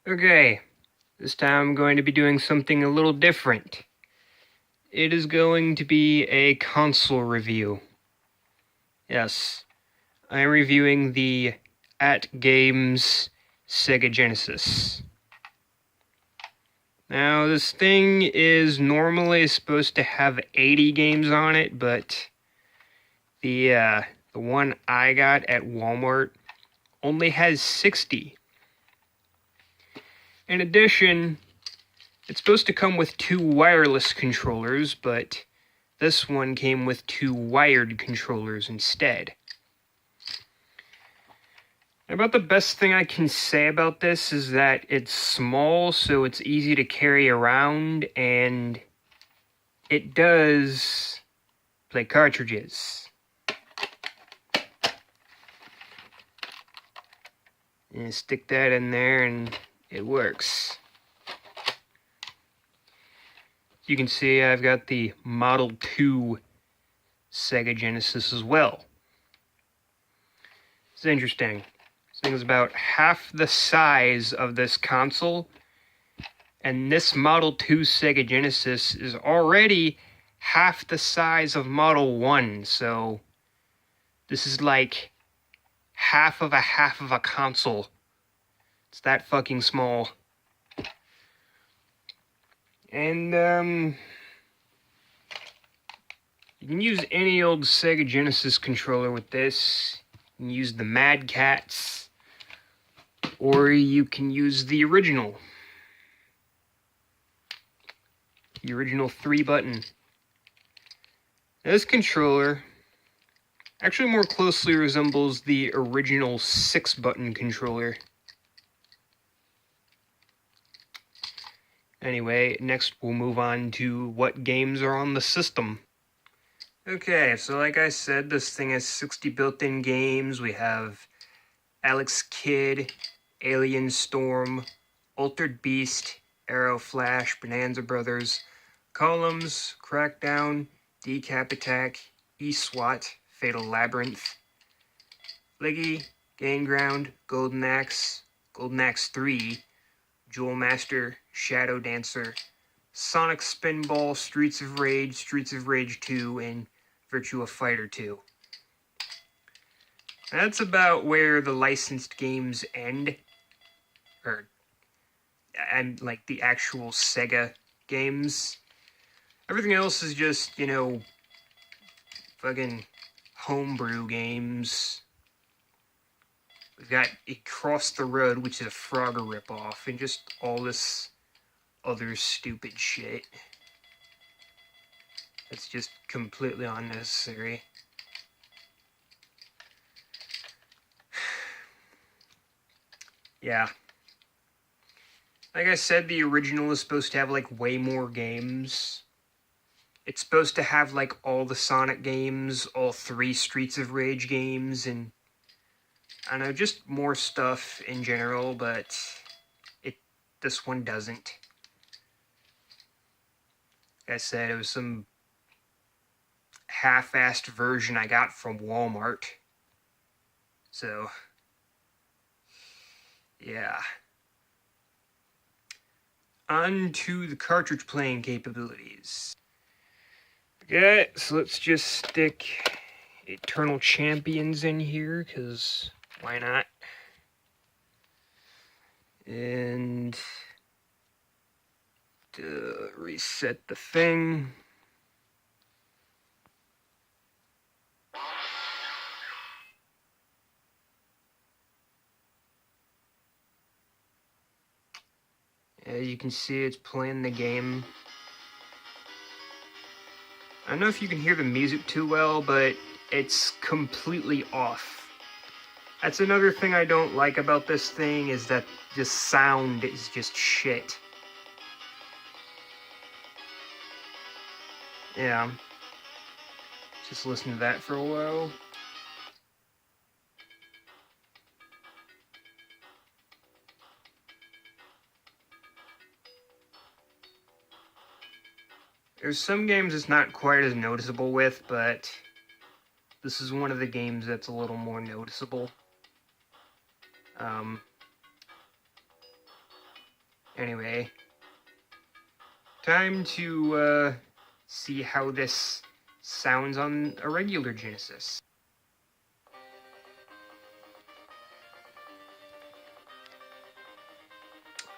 Okay, this time I'm going to be doing something a little different. It is going to be a console review. Yes, I am reviewing the AtGames Sega Genesis. Now, this thing is normally supposed to have 80 games on it, but the one I got at Walmart only has 60. In addition, it's supposed to come with 2 wireless controllers, but this one came with 2 wired controllers instead. About the best thing I can say about this is that it's small, so it's easy to carry around, and it does play cartridges. And stick that in there and it works. You can see I've got the Model 2 Sega Genesis as well. It's interesting. This thing is about half the size of this console, and this Model 2 Sega Genesis is already half the size of Model 1, so this is like half of a console. It's that fucking small. And, you can use any old Sega Genesis controller with this. You can use the Mad Catz, or you can use the original. The original 3-button. This controller actually more closely resembles the original 6-button controller. Anyway, next we'll move on to what games are on the system. Okay, so like I said, this thing has 60 built-in games. We have Alex Kidd, Alien Storm, Altered Beast, Arrow Flash, Bonanza Brothers, Columns, Crackdown, Decap Attack, E-SWAT, Fatal Labyrinth, Liggy, Gain Ground, Golden Axe 3, Jewel Master, Shadow Dancer, Sonic Spinball, Streets of Rage 2, and Virtua Fighter 2. That's about where the licensed games end. And like the actual Sega games. Everything else is just, fucking homebrew games. We've got Across the Road, which is a Frogger ripoff, and just all this other stupid shit. It's just completely unnecessary. Yeah. Like I said, the original is supposed to have, like, way more games. It's supposed to have, like, all the Sonic games, all 3 Streets of Rage games, and I don't know, just more stuff in general, but this one doesn't. Like I said, it was some half-assed version I got from Walmart. So, yeah. On to the cartridge playing capabilities. Okay, so let's just stick Eternal Champions in here, because why not? And to reset the thing. As you can see, it's playing the game. I don't know if you can hear the music too well, but it's completely off. That's another thing I don't like about this thing, is that the sound is just shit. Yeah. Just listen to that for a while. There's some games it's not quite as noticeable with, but this is one of the games that's a little more noticeable. Anyway, time to see how this sounds on a regular Genesis.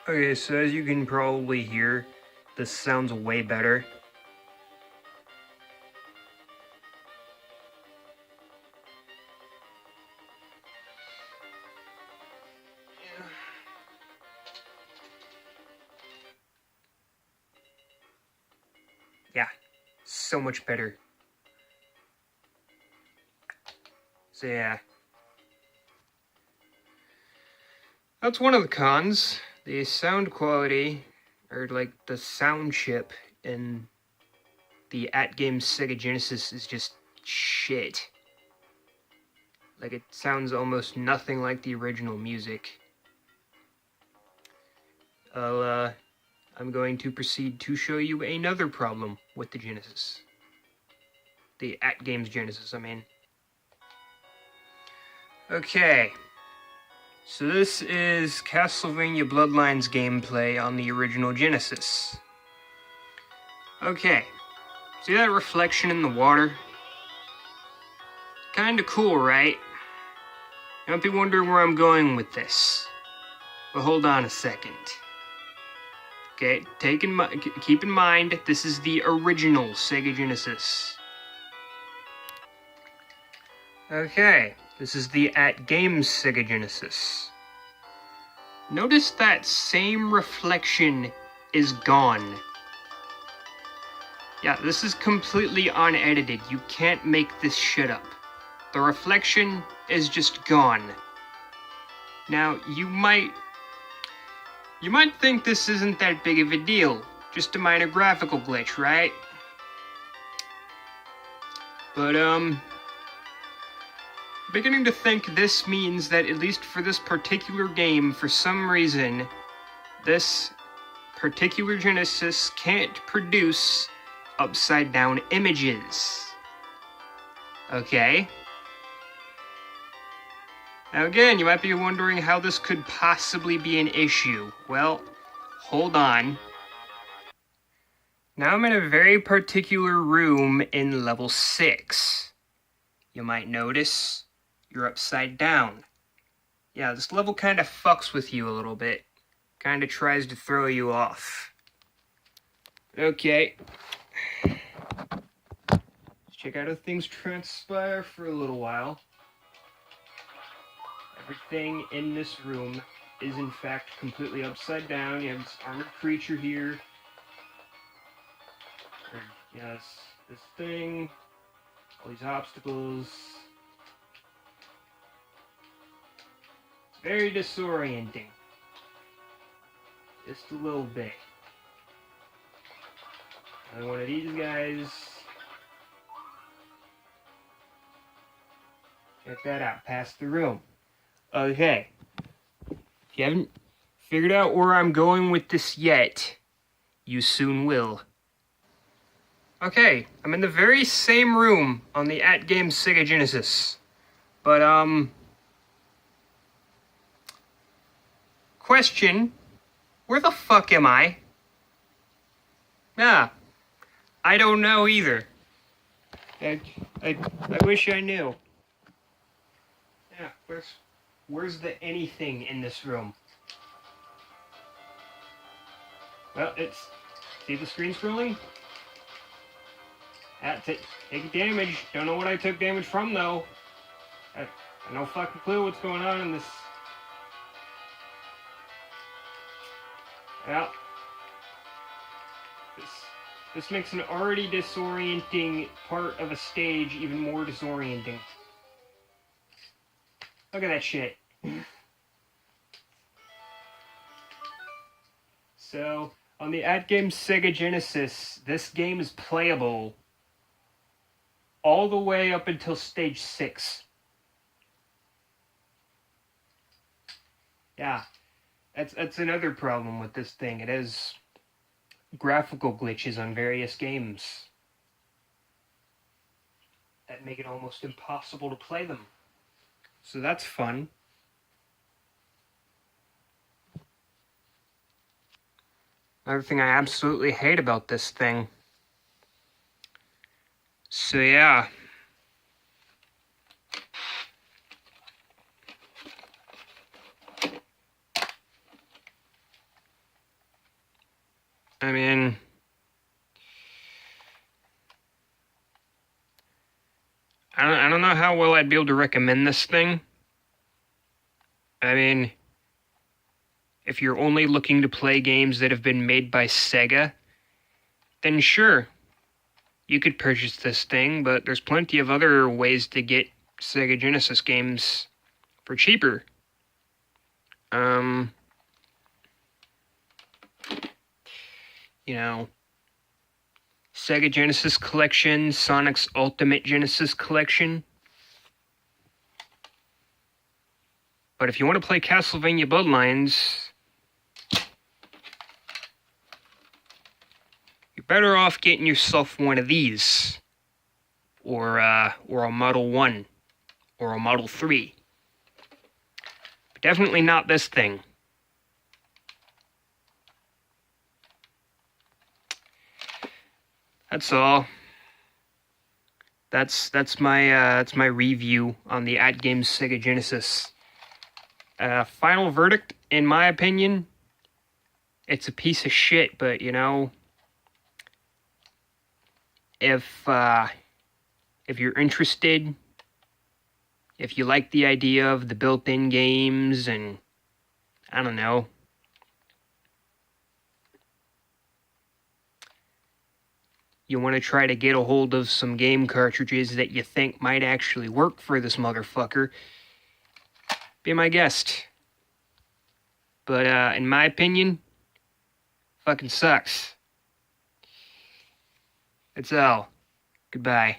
Okay, so as you can probably hear, this sounds way better. Yeah, so much better. So yeah. That's one of the cons. The sound quality, or like the sound chip in the at-game Sega Genesis is just shit. Like, it sounds almost nothing like the original music. I'm going to proceed to show you another problem with the Genesis. The at-games Genesis, I mean. Okay. So this is Castlevania Bloodlines gameplay on the original Genesis. Okay. See that reflection in the water? Kinda cool, right? You might be wondering where I'm going with this. But hold on a second. Okay, keep in mind, this is the original Sega Genesis. Okay, this is the at-games Sega Genesis. Notice that same reflection is gone. Yeah, this is completely unedited. You can't make this shit up. The reflection is just gone. Now, you might think this isn't that big of a deal. Just a minor graphical glitch, right? But, beginning to think this means that, at least for this particular game, for some reason, this particular Genesis can't produce upside-down images. Okay? Now again, you might be wondering how this could possibly be an issue. Well, hold on. Now I'm in a very particular room in level 6. You might notice you're upside down. Yeah, this level kind of fucks with you a little bit. Kind of tries to throw you off. Okay. Let's check out how things transpire for a little while. Everything in this room is in fact completely upside down. You have this armored creature here. Yes, this thing. All these obstacles. It's very disorienting. Just a little bit. Another one of these guys. Check that out, past the room. Okay. If you haven't figured out where I'm going with this yet, you soon will. Okay, I'm in the very same room on the at-game Sega Genesis. But, question, where the fuck am I? Ah, I don't know either. I wish I knew. Yeah, where's the anything in this room? Well, see the screen scrolling? Take damage. Don't know what I took damage from, though. I no fucking clue what's going on in this. Well, this makes an already disorienting part of a stage even more disorienting. Look at that shit. So, on the at-game Sega Genesis, this game is playable all the way up until stage 6. Yeah, that's another problem with this thing. It has graphical glitches on various games that make it almost impossible to play them. So that's fun. Another thing I absolutely hate about this thing. So yeah. I mean, I don't know how well I'd be able to recommend this thing. I mean, if you're only looking to play games that have been made by Sega, then sure, you could purchase this thing, but there's plenty of other ways to get Sega Genesis games for cheaper. You know, Sega Genesis Collection, Sonic's Ultimate Genesis Collection. But if you want to play Castlevania Bloodlines, you're better off getting yourself one of these. Or a Model 1. Or a Model 3. But definitely not this thing. That's all. That's my review on the AtGames Sega Genesis. Final verdict, in my opinion, it's a piece of shit. But you know, if you're interested, if you like the idea of the built-in games, and I don't know. You want to try to get a hold of some game cartridges that you think might actually work for this motherfucker, be my guest. But, in my opinion, fucking sucks. That's all. Goodbye.